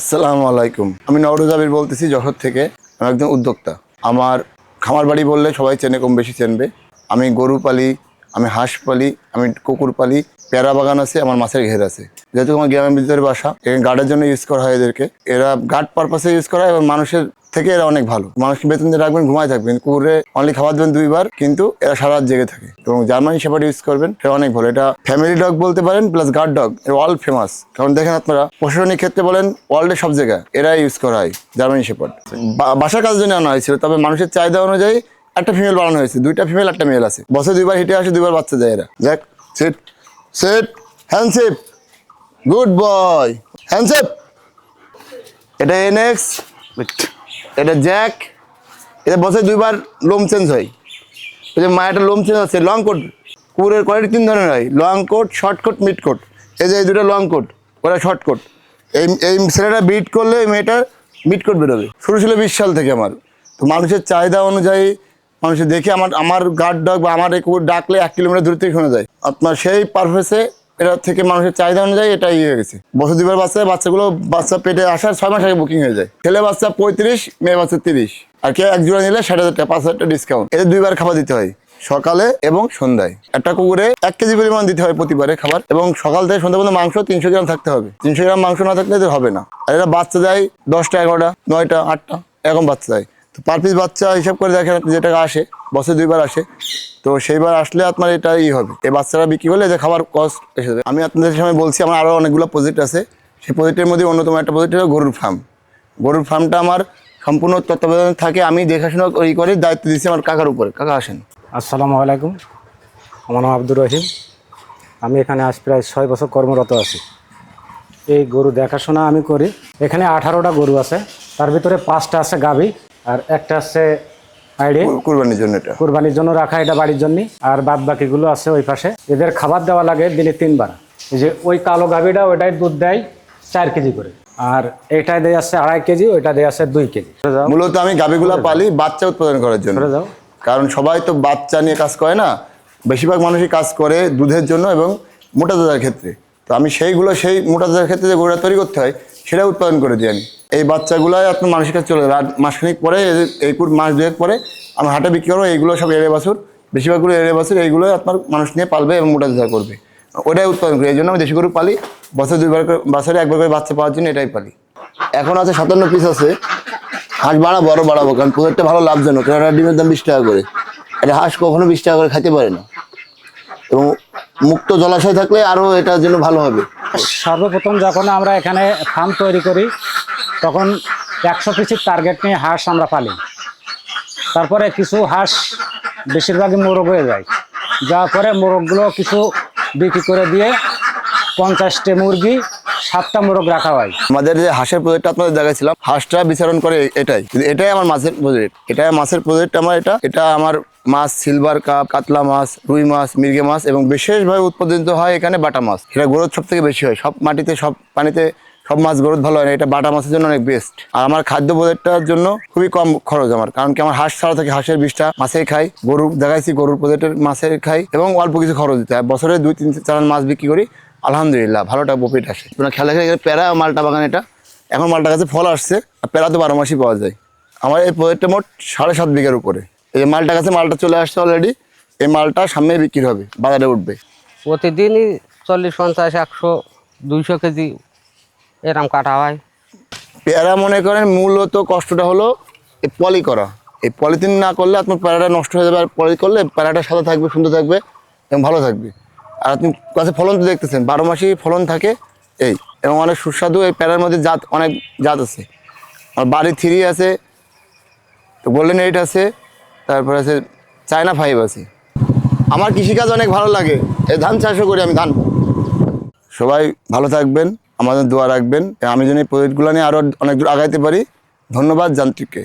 আসসালামু আলাইকুম। আমি নওরোজ আবির বলতেছি যশোর থেকে। আমি একজন উদ্যোক্তা। আমার খামার বাড়ি বললে সবাই চেনে, কম বেশি চেনবে। আমি গরু পালি, আমি হাঁস পালি, আমি কুকুর পালি, পেয়ারা বাগান আছে, আমার মাছের ঘের আছে। যেহেতু আমার গ্রামের ভিতরে বাসা, এখানে গার্ডের জন্য ইউজ করা হয় এদেরকে। এরা গার্ড পারপাসে ইউজ করা হয় এবং মানুষের থেকে এরা অনেক ভালো। মানুষকে বেতন দিয়ে রাখবেন, ঘুমায় থাকবেন, কুকুরে অনলি খাবার দেবেন 2 বার, কিন্তু এরা সারা রাত জেগে থাকে। এবং জার্মানি শেপার্ড ইউজ করবেন, এটা অনেক ভালো। এটা ফ্যামিলি ডগ বলতে পারেন, plus guard dog, world famous. কারণ দেখেন আপনারা, প্রশাসনিক ক্ষেত্রে বলেন, ওয়ার্ল্ডের সব জায়গায় এরা ইউজ করা হয় জার্মানি শেপার্ড। বাসার কাজের জন্য আনা হয়েছিল, তবে মানুষের চাহিদা অনুযায়ী একটা ফিমেল বানানো হয়েছে। 2টা ফিমেল, একটা মেল আছে। বছরে 2 বার হিটে আসে, 2 বার বাচ্চা দেয় এরা। দেখ, set set hand shape, good boy, hand shape. এটা এনএক্স, এটা জ্যাক। এটা বছরে 2 বার লোম চেঞ্জ হয়। ওই যে মায়েরটা লোম চেঞ্জ আছে। লং কোট, কুকুরের কোয়ালিটি 3 ধরনের হয়: long coat, short coat, mid coat. এই যে এই 2টা লং কোট, ওরা শর্ট কোট। এই ছেলেটা বিট করলে এই মেয়েটার মিড কোট বেরোবে। শুরু ছিল 20 সাল থেকে আমার। তো মানুষের চাহিদা অনুযায়ী, মানুষের দেখে আমার গার্ড ডগ বা আমার এই কুকুর ডাকলে 1 কিলোমিটার দূর থেকে শোনা যায়। আপনার সেই পারপাসে এটা থেকে মানুষের চাহিদা অনুযায়ী এটা হয়ে গেছে। বছর 2 বার বাচ্চাগুলো বাচ্চা পেটে আসার 6 মাস আগে বুকিং হয়ে যায়। ছেলে বাচ্চা 35, মেয়ে বাচ্চা 30। আর কেউ 1 জোড়া নিলে 60,000 টাকা, 5,000 টাকা ডিসকাউন্ট। এদের 2 বার খাবার দিতে হয়, সকালে এবং সন্ধ্যায়। একটা কুকুরে 1 কেজি পরিমাণ দিতে হয় প্রতিবারে খাবার। এবং সকাল থেকে সন্ধ্যা পর্যন্ত মাংস 300 গ্রাম থাকতে হবে। 300 গ্রাম মাংস না থাকলে এদের হবে না। আর এরা বাচ্চা দেয় 10টা, 11টা, 9টা, 8টা এরকম বাচ্চা দেয়। তো পার পিস বাচ্চা হিসাব করে দেখেন যে টাকা আসে, বছরে 2 বার আসে। তো সেইবার আসলে আপনার এটা হবে, এই বাচ্চারা বিক্রি করলে যে খাবার কস্ট এসে যাবে। আমি আপনাদের সামনে বলছি, আমার আরও অনেকগুলো প্রজেক্ট আছে। সেই প্রজেক্টের মধ্যে অন্যতম একটা প্রজেক্ট হলো গরুর ফার্ম। গরুর ফার্মটা আমার সম্পূর্ণ তত্ত্বাবধানে থাকে। আমি দেখাশোনা করে দায়িত্ব দিচ্ছি আমার কাকার উপরে। কাকা আসেন। আসসালামু আলাইকুম। আমার নাম আব্দুর রহিম। আমি এখানে আজ প্রায় 6 বছর কর্মরত আছি। এই গরু দেখাশোনা আমি করি। এখানে 18টা গরু আছে, তার ভিতরে 5টা আছে গাভী, আর একটা আছে আইডি কুরবানির জন্য। এটা কুরবানির জন্য রাখা, এটা বাড়ির জন্য। আর বাদ বাকিগুলো আছে ওই পাশে। এদের খাবার দেওয়া লাগে দিনে 3 বার। এই যে ওই কালো গাভীটা, ওইটাই দুধ দেয় 4 কেজি করে। আর এটাই দেয় আছে 2.5 কেজি, ওইটা দেয় আছে 2 কেজি। মূলত আমি গাভীগুলা পালি বাচ্চা উৎপাদন করার জন্য। কারণ সবাই তো বাচ্চা নিয়ে কাজ করে না, বেশিরভাগ মানুষই কাজ করে দুধের জন্য এবং মোটা তাজার ক্ষেত্রে। তো আমি সেই মোটা তাজার ক্ষেত্রে যে গরুটা তৈরি করতে হয়, সেটা উৎপাদন করে দিই আমি। এই বাচ্চাগুলাই আপনার মানুষের কাছে চলে যায়। মাসখানিক পরে, এই মাস 2 পরে আমি হাটে বিক্রি করবো। এইগুলো সব এড়ে বাছুর, বেশিরভাগগুলো এড়ে বাছুর। এইগুলোই আপনার মানুষ নিয়ে পালবে এবং মোটা তাজা করবে, ওটাই উৎপাদন করি। এই জন্য আমি দেশি গরু পালি। বছরে 2 বার করে, বছরে 1 বার করে বাচ্চা পাওয়ার জন্য এটাই পালি। এখন আছে 57 পিস আছে। হাঁস বাড়াবো, কারণ প্রজেক্টটা ভালো লাভজনক। একটা ডিমের দাম 20 টাকা করে। এটা হাঁস কখনো 20 টাকা করে খাইতে পারে না। এবং মুক্ত জলাশয় থাকলে আরও এটার জন্য ভালো হবে। সর্বপ্রথম যখন আমরা এখানে ফার্ম তৈরি করি, তখন 100 পিসের টার্গেট নিয়ে হাঁস আমরা পালি। তারপরে কিছু হাঁস বেশিরভাগই মোরগ হয়ে যায়। যাওয়ার পরে মোরগগুলো কিছু বিক্রি করে দিয়ে 50টা মুরগি, 7টা মোরগ রাখা হয়। আমাদের যে হাঁসের প্রজেক্টটা আপনাদের দেখাচ্ছিলাম, হাঁসটা বিচরণ করে এটাই আমার মাছের প্রজেক্ট। এটাই মাছের প্রজেক্ট আমার। এটা আমার মাছ, সিলভার কাপ, কাতলা মাছ, রুই মাছ, মির্গে মাছ, এবং বিশেষভাবে উৎপাদিত হয় এখানে বাটা মাছ। এটা গ্রোথ সব থেকে বেশি হয়। সব মাটিতে, সব পানিতে সব মাছ গ্রোথ ভালো হয় না। এটা বাটা মাছের জন্য অনেক বেস্ট। আর আমার খাদ্য প্রজেক্টটার জন্য খুবই কম খরচ আমার, কারণ কি আমার হাঁস ছাড়া থাকে, হাঁসের বিষটা মাছেই খাই। গরু দেখাইছি, গরুর প্রজেক্টের মাছের খাই, এবং অল্প কিছু খরচ দিতে হয়। বছরে 2-3-4 মাছ বিক্রি করি, আলহামদুলিল্লাহ ভালোটা প্রফিট আসে। আপনার খেলা প্যারা মালটা বাগান। এটা এখন মালটা গাছে ফল আসছে, আর প্যারা তো 12 মাসই পাওয়া যায়। আমার এই প্রজেক্টটা মোট 7.5 বিঘার উপরে। এই যে মালটা গাছে মালটা চলে আসছে অলরেডি। এই মালটা সামনে বিক্রি হবে, বাজারে উঠবে। প্রতিদিনই 40, 50, 100, 200 কেজি এরম কাটা হয়। পেয়ারা মনে করেন মূলত কষ্টটা হলো এই পলি করা। এই পলিথিন না করলে আপনার প্যারাটা নষ্ট হয়ে যাবে, আর পলি করলে প্যারাটা সাদা থাকবে, সুন্দর থাকবে এবং ভালো থাকবে। আর আপনি গাছে ফলন তো দেখতেছেন, 12 মাসই ফলন থাকে। এবং অনেক সুস্বাদু। এই প্যারার মধ্যে অনেক জাত আছে। আমার বাড়ি 3 আছে, তো গোল্ডেন 8 আছে, তারপরে আছে চায়না 5 আছে। আমার কৃষিকাজ অনেক ভালো লাগে। এই ধান চাষও করি আমি, ধান। সবাই ভালো থাকবেন, আমাদের দোয়া রাখবেন। আমি যেন এই প্রজেক্টগুলো নিয়ে আরও অনেক দূর আগাইতে পারি। ধন্যবাদ যান্ত্রিককে।